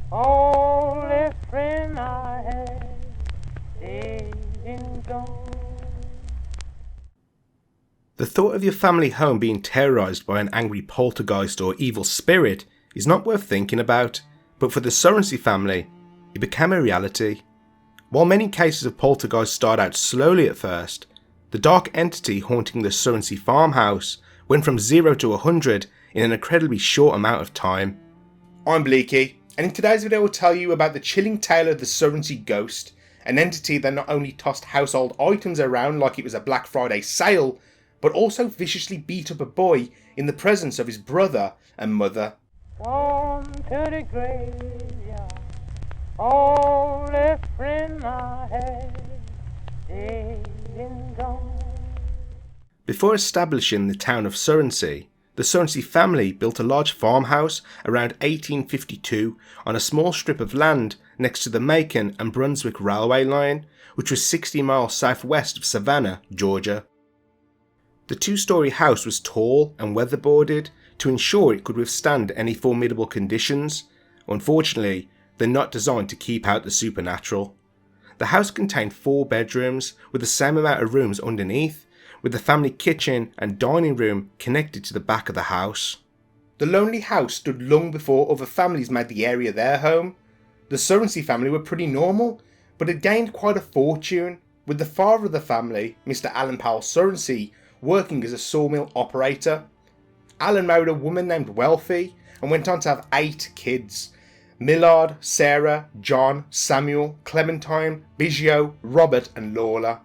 Only friend I had, dead and gone. The thought of your family home being terrorised by an angry poltergeist or evil spirit is not worth thinking about, but for the Surrency family, it became a reality. While many cases of poltergeist start out slowly at first, the dark entity haunting the Surrency farmhouse went from 0 to 100 in an incredibly short amount of time. I'm Bleaky, and in today's video I will tell you about the chilling tale of the Surrency Ghost, an entity that not only tossed household items around like it was a Black Friday sale, but also viciously beat up a boy in the presence of his brother and mother. Gone to the graveyard, only friend I had, dead and gone. Before establishing the town of Surrency, the Surrency family built a large farmhouse around 1852 on a small strip of land next to the Macon and Brunswick railway line, which was 60 miles southwest of Savannah, Georgia. The two-storey house was tall and weatherboarded to ensure it could withstand any formidable conditions. Unfortunately, they're not designed to keep out the supernatural. The house contained 4 bedrooms with the same amount of rooms underneath, with the family kitchen and dining room connected to the back of the house. The lonely house stood long before other families made the area their home. The Surrency family were pretty normal, but had gained quite a fortune, with the father of the family, Mr. Alan Powell Surrency, working as a sawmill operator. Alan married a woman named Wealthy and went on to have 8 kids: Millard, Sarah, John, Samuel, Clementine, Biggio, Robert and Lola.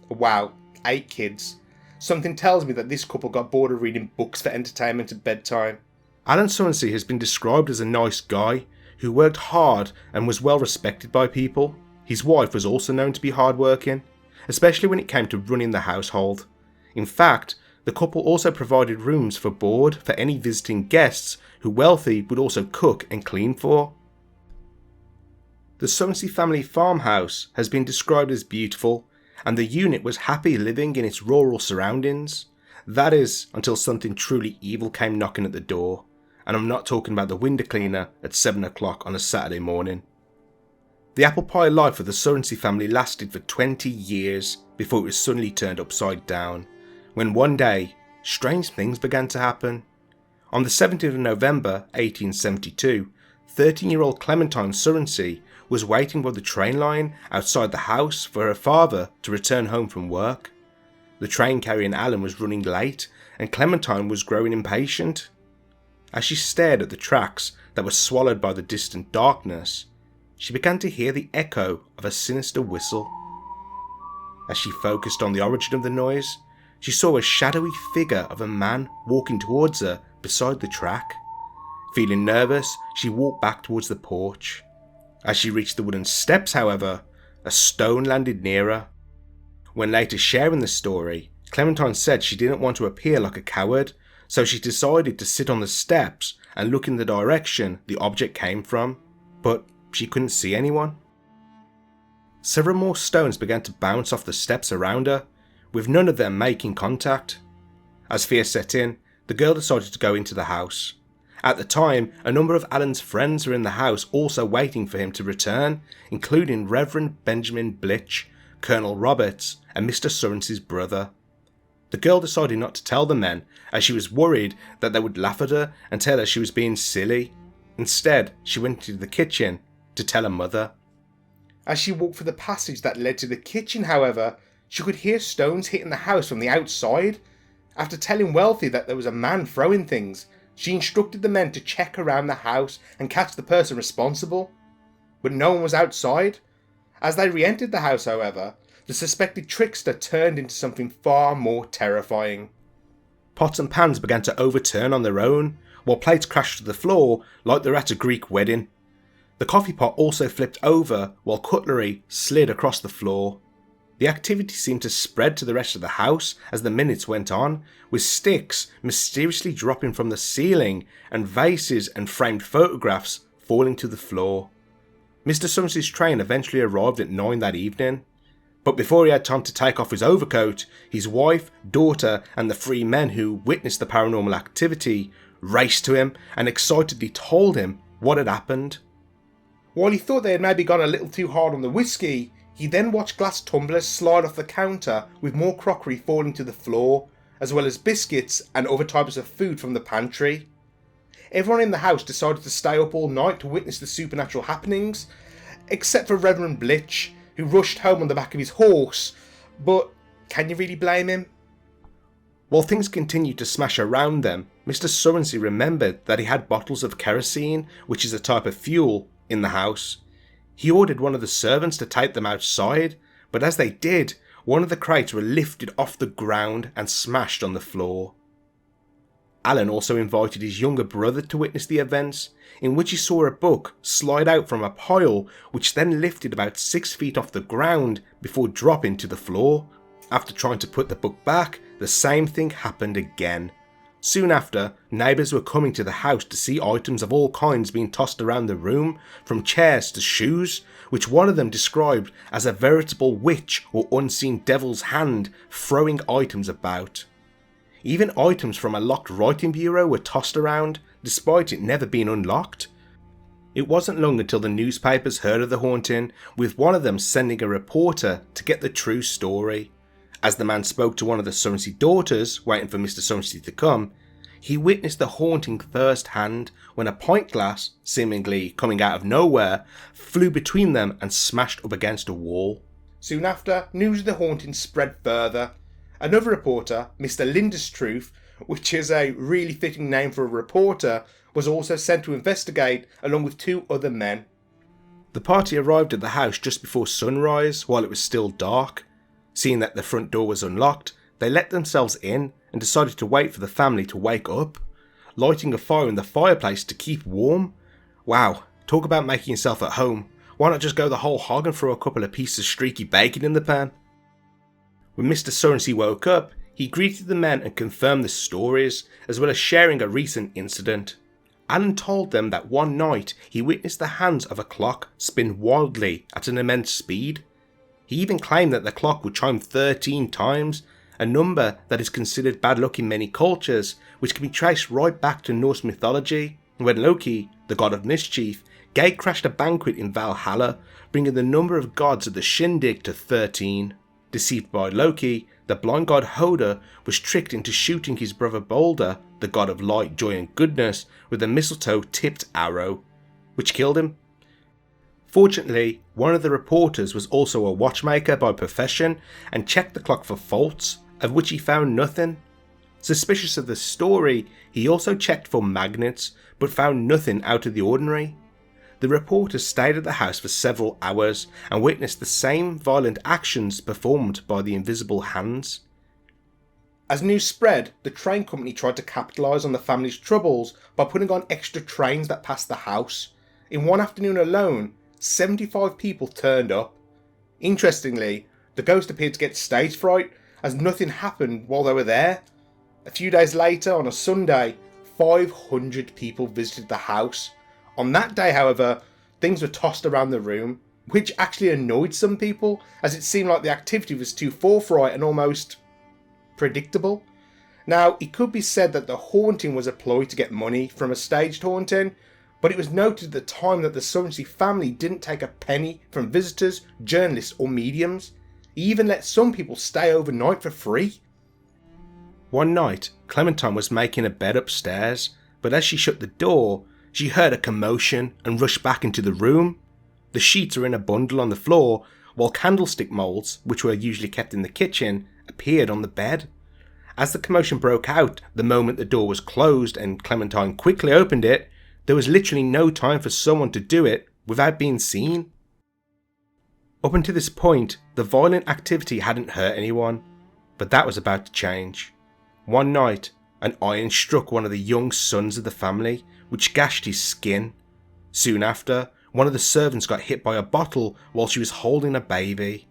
Wow, 8 kids. Something tells me that this couple got bored of reading books for entertainment at bedtime. Alan Surrency has been described as a nice guy who worked hard and was well respected by people. His wife was also known to be hardworking, especially when it came to running the household. In fact, the couple also provided rooms for board for any visiting guests who Wealthy would also cook and clean for. The Surrency family farmhouse has been described as beautiful, and the unit was happy living in its rural surroundings. That is, until something truly evil came knocking at the door, and I'm not talking about the window cleaner at 7 o'clock on a Saturday morning. The apple pie life of the Surrency family lasted for 20 years before it was suddenly turned upside down, when one day, strange things began to happen. On the 17th of November 1872, 13-year-old Clementine Surrency was waiting by the train line outside the house for her father to return home from work. The train carrying Alan was running late, and Clementine was growing impatient. As she stared at the tracks that were swallowed by the distant darkness, she began to hear the echo of a sinister whistle. As she focused on the origin of the noise, she saw a shadowy figure of a man walking towards her beside the track. Feeling nervous, she walked back towards the porch. As she reached the wooden steps, however, a stone landed near her. When later sharing the story, Clementine said she didn't want to appear like a coward, so she decided to sit on the steps and look in the direction the object came from, but she couldn't see anyone. Several more stones began to bounce off the steps around her, with none of them making contact. As fear set in, the girl decided to go into the house. At the time, a number of Alan's friends were in the house also waiting for him to return, including Reverend Benjamin Blitch, Colonel Roberts, and Mr. Surrency's brother. The girl decided not to tell the men, as she was worried that they would laugh at her and tell her she was being silly. Instead, she went into the kitchen to tell her mother. As she walked through the passage that led to the kitchen, however, she could hear stones hitting the house from the outside. After telling Wealthy that there was a man throwing things, she instructed the men to check around the house and catch the person responsible. But no one was outside. As they re-entered the house, however, the suspected trickster turned into something far more terrifying. Pots and pans began to overturn on their own, while plates crashed to the floor like they were at a Greek wedding. The coffee pot also flipped over, while cutlery slid across the floor. The activity seemed to spread to the rest of the house as the minutes went on, with sticks mysteriously dropping from the ceiling and vases and framed photographs falling to the floor. Mr. Surrency's train eventually arrived at 9 that evening, but before he had time to take off his overcoat, his wife, daughter and the 3 men who witnessed the paranormal activity raced to him and excitedly told him what had happened. While he thought they had maybe gone a little too hard on the whiskey, he then watched glass tumblers slide off the counter with more crockery falling to the floor, as well as biscuits and other types of food from the pantry. Everyone in the house decided to stay up all night to witness the supernatural happenings, except for Reverend Blitch, who rushed home on the back of his horse, but can you really blame him? While things continued to smash around them, Mr. Surrency remembered that he had bottles of kerosene, which is a type of fuel, in the house. He ordered one of the servants to take them outside, but as they did, one of the crates were lifted off the ground and smashed on the floor. Alan also invited his younger brother to witness the events, in which he saw a book slide out from a pile, which then lifted about 6 feet off the ground before dropping to the floor. After trying to put the book back, the same thing happened again. Soon after, neighbours were coming to the house to see items of all kinds being tossed around the room, from chairs to shoes, which one of them described as a veritable witch or unseen devil's hand throwing items about. Even items from a locked writing bureau were tossed around, despite it never being unlocked. It wasn't long until the newspapers heard of the haunting, with one of them sending a reporter to get the true story. As the man spoke to one of the Surrency daughters, waiting for Mr. Surrency to come, he witnessed the haunting firsthand when a pint glass, seemingly coming out of nowhere, flew between them and smashed up against a wall. Soon after, news of the haunting spread further. Another reporter, Mr. Lindestruth, which is a really fitting name for a reporter, was also sent to investigate along with 2 other men. The party arrived at the house just before sunrise while it was still dark. Seeing that the front door was unlocked, they let themselves in and decided to wait for the family to wake up, lighting a fire in the fireplace to keep warm. Wow, talk about making yourself at home. Why not just go the whole hog and throw a couple of pieces of streaky bacon in the pan? When Mr. Surrency woke up, he greeted the men and confirmed the stories, as well as sharing a recent incident. Alan told them that one night he witnessed the hands of a clock spin wildly at an immense speed. He even claimed that the clock would chime 13 times, a number that is considered bad luck in many cultures, which can be traced right back to Norse mythology, when Loki, the god of mischief, gate-crashed a banquet in Valhalla, bringing the number of gods at the shindig to 13. Deceived by Loki, the blind god Hoder was tricked into shooting his brother Balder, the god of light, joy and goodness, with a mistletoe-tipped arrow, which killed him. Fortunately, one of the reporters was also a watchmaker by profession and checked the clock for faults, of which he found nothing. Suspicious of the story, he also checked for magnets, but found nothing out of the ordinary. The reporter stayed at the house for several hours and witnessed the same violent actions performed by the invisible hands. As news spread, the train company tried to capitalise on the family's troubles by putting on extra trains that passed the house. In one afternoon alone, 75 people turned up. Interestingly, the ghost appeared to get stage fright as nothing happened while they were there. A few days later, on a Sunday, 500 people visited the house. On that day, however, things were tossed around the room, which actually annoyed some people, as it seemed like the activity was too forthright and almost predictable. Now, it could be said that the haunting was a ploy to get money from a staged haunting, but it was noted at the time that the Surrency family didn't take a penny from visitors, journalists or mediums. He even let some people stay overnight for free. One night, Clementine was making a bed upstairs, but as she shut the door, she heard a commotion and rushed back into the room. The sheets were in a bundle on the floor, while candlestick moulds, which were usually kept in the kitchen, appeared on the bed. As the commotion broke out the moment the door was closed and Clementine quickly opened it, there was literally no time for someone to do it without being seen. Up until this point, the violent activity hadn't hurt anyone, but that was about to change. One night, an iron struck one of the young sons of the family, which gashed his skin. Soon after, one of the servants got hit by a bottle while she was holding a baby.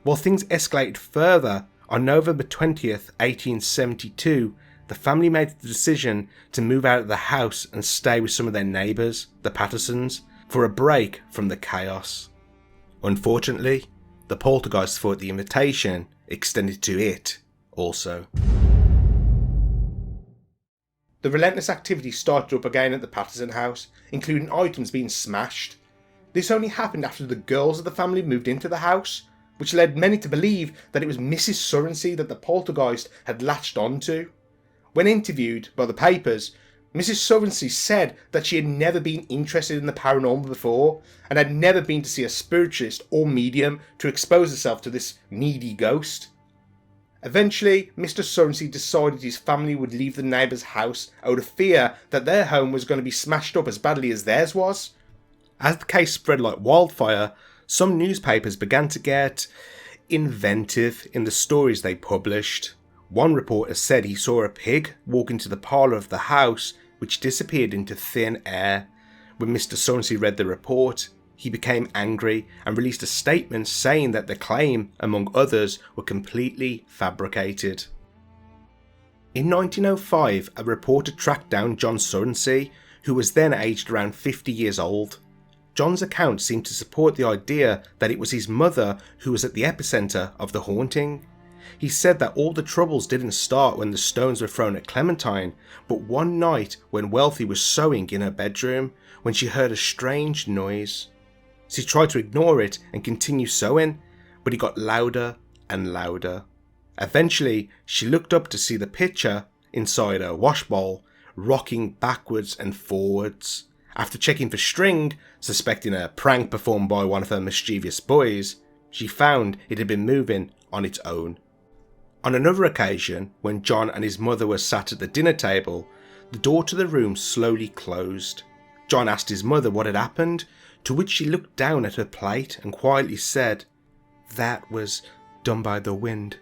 While things escalated further, on November 20th, 1872, the family made the decision to move out of the house and stay with some of their neighbours, the Pattersons, for a break from the chaos. Unfortunately, the Poltergeist thought the invitation extended to it also. The relentless activity started up again at the Patterson house, including items being smashed. This only happened after the girls of the family moved into the house, which led many to believe that it was Mrs. Surrency that the poltergeist had latched onto. When interviewed by the papers, Mrs. Surrency said that she had never been interested in the paranormal before and had never been to see a spiritualist or medium to expose herself to this needy ghost. Eventually, Mr. Surrency decided his family would leave the neighbour's house out of fear that their home was going to be smashed up as badly as theirs was. As the case spread like wildfire, some newspapers began to get inventive in the stories they published. One reporter said he saw a pig walk into the parlour of the house, which disappeared into thin air. When Mr. Surrency read the report, he became angry and released a statement saying that the claim, among others, were completely fabricated. In 1905, a reporter tracked down John Surrency, who was then aged around 50 years old. John's account seemed to support the idea that it was his mother who was at the epicentre of the haunting. He said that all the troubles didn't start when the stones were thrown at Clementine, but one night when Wealthy was sewing in her bedroom, when she heard a strange noise. She tried to ignore it and continue sewing, but it got louder and louder. Eventually, she looked up to see the pitcher inside her wash bowl rocking backwards and forwards. After checking for string, suspecting a prank performed by one of her mischievous boys, she found it had been moving on its own. On another occasion, when John and his mother were sat at the dinner table, the door to the room slowly closed. John asked his mother what had happened, to which she looked down at her plate and quietly said, "That was done by the wind."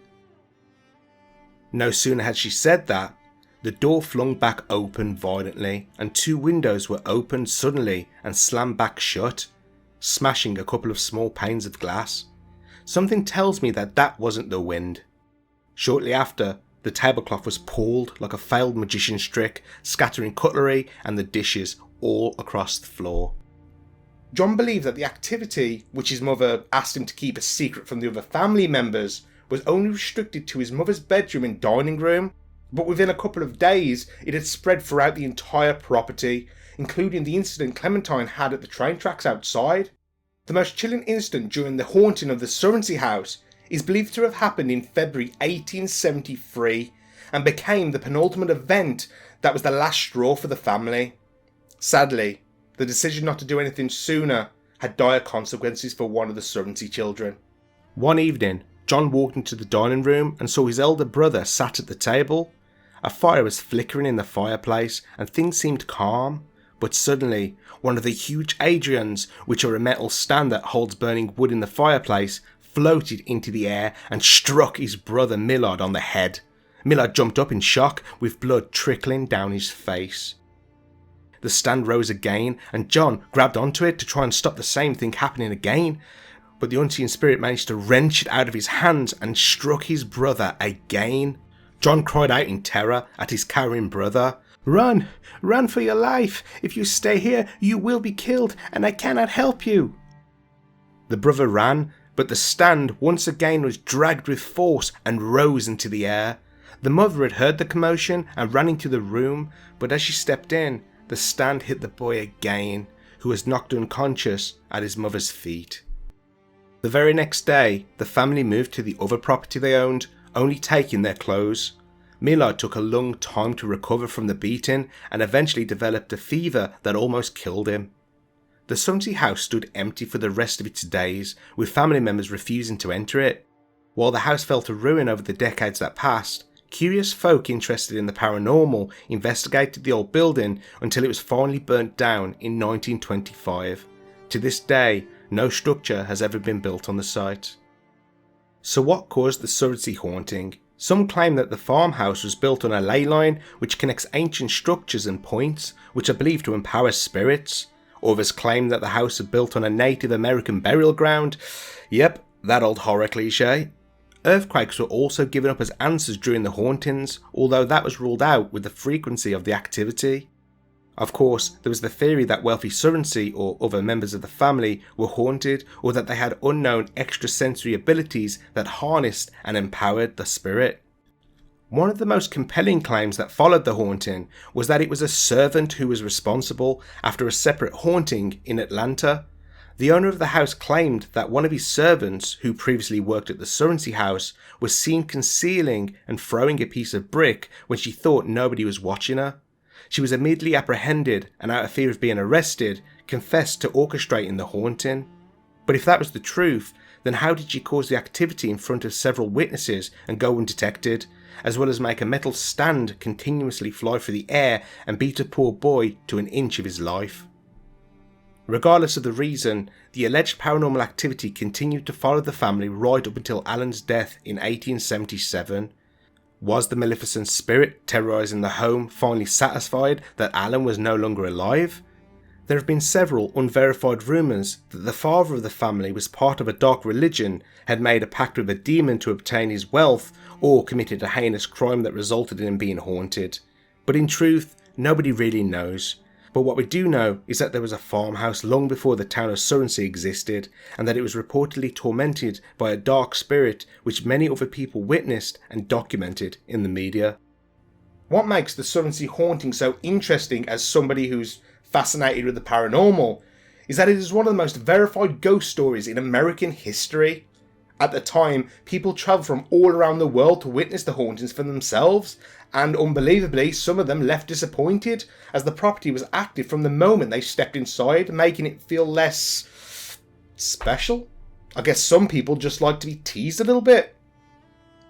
No sooner had she said that, the door flung back open violently and two windows were opened suddenly and slammed back shut, smashing a couple of small panes of glass. Something tells me that that wasn't the wind. Shortly after, the tablecloth was pulled like a failed magician's trick, scattering cutlery and the dishes all across the floor. John believed that the activity, which his mother asked him to keep a secret from the other family members, was only restricted to his mother's bedroom and dining room, but within a couple of days it had spread throughout the entire property, including the incident Clementine had at the train tracks outside. The most chilling incident during the haunting of the Surrency house is believed to have happened in February 1873 and became the penultimate event that was the last straw for the family. Sadly, the decision not to do anything sooner had dire consequences for one of the Surrency children. One evening, John walked into the dining room and saw his elder brother sat at the table. A fire was flickering in the fireplace and things seemed calm, but suddenly one of the huge Adrians, which are a metal stand that holds burning wood in the fireplace, floated into the air and struck his brother Millard on the head. Millard jumped up in shock, with blood trickling down his face. The stand rose again and John grabbed onto it to try and stop the same thing happening again, but the unseen spirit managed to wrench it out of his hands and struck his brother again. John cried out in terror at his cowering brother. "Run! Run for your life! If you stay here, you will be killed, and I cannot help you!" The brother ran, but the stand once again was dragged with force and rose into the air. The mother had heard the commotion and ran into the room, but as she stepped in, the stand hit the boy again, who was knocked unconscious at his mother's feet. The very next day, the family moved to the other property they owned, only taking their clothes. Millard took a long time to recover from the beating and eventually developed a fever that almost killed him. The Surrency house stood empty for the rest of its days, with family members refusing to enter it. While the house fell to ruin over the decades that passed, curious folk interested in the paranormal investigated the old building until it was finally burnt down in 1925. To this day, no structure has ever been built on the site. So what caused the Surrency haunting? Some claim that the farmhouse was built on a ley line which connects ancient structures and points which are believed to empower spirits. Others claim that the house was built on a Native American burial ground. Yep, that old horror cliche. Earthquakes were also given up as answers during the hauntings, although that was ruled out with the frequency of the activity. Of course, there was the theory that wealthy Surrency or other members of the family were haunted, or that they had unknown extrasensory abilities that harnessed and empowered the spirit. One of the most compelling claims that followed the haunting was that it was a servant who was responsible after a separate haunting in Atlanta. The owner of the house claimed that one of his servants, who previously worked at the Surrency house, was seen concealing and throwing a piece of brick when she thought nobody was watching her. She was immediately apprehended and, out of fear of being arrested, confessed to orchestrating the haunting. But if that was the truth, then how did she cause the activity in front of several witnesses and go undetected, as well as make a metal stand continuously fly through the air and beat a poor boy to an inch of his life? Regardless of the reason, the alleged paranormal activity continued to follow the family right up until Alan's death in 1877. Was the maleficent spirit terrorising the home finally satisfied that Alan was no longer alive? There have been several unverified rumours that the father of the family was part of a dark religion, had made a pact with a demon to obtain his wealth, or committed a heinous crime that resulted in him being haunted. But in truth, nobody really knows. But what we do know is that there was a farmhouse long before the town of Surrency existed, and that it was reportedly tormented by a dark spirit which many other people witnessed and documented in the media. What makes the Surrency haunting so interesting as somebody who's fascinated with the paranormal is that it is one of the most verified ghost stories in American history. At the time, people travelled from all around the world to witness the hauntings for themselves, and unbelievably, some of them left disappointed, as the property was active from the moment they stepped inside, making it feel less special. I guess some people just like to be teased a little bit.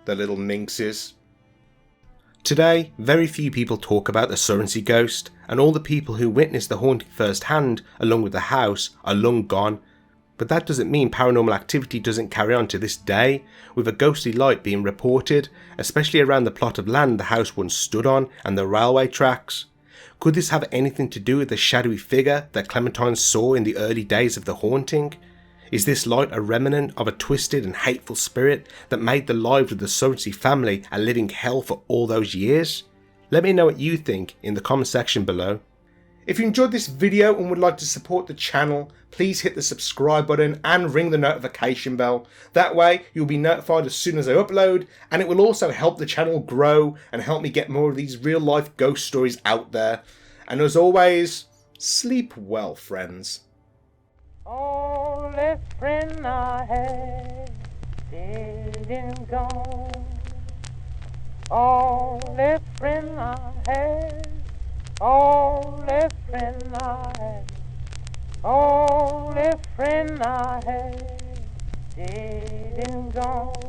The little minxes. Today, very few people talk about the Surrency Ghost, and all the people who witnessed the haunting firsthand, along with the house, are long gone. But that doesn't mean paranormal activity doesn't carry on to this day, with a ghostly light being reported, especially around the plot of land the house once stood on and the railway tracks. Could this have anything to do with the shadowy figure that Clementine saw in the early days of the haunting? Is this light a remnant of a twisted and hateful spirit that made the lives of the Surrency family a living hell for all those years? Let me know what you think in the comment section below. If you enjoyed this video and would like to support the channel, please hit the subscribe button and ring the notification bell. That way you'll be notified as soon as I upload, and it will also help the channel grow and help me get more of these real life ghost stories out there. And as always, sleep well, friends. Only friend I had, dead and gone. Only friend I had, only friend I had, only friend I had, dead and gone.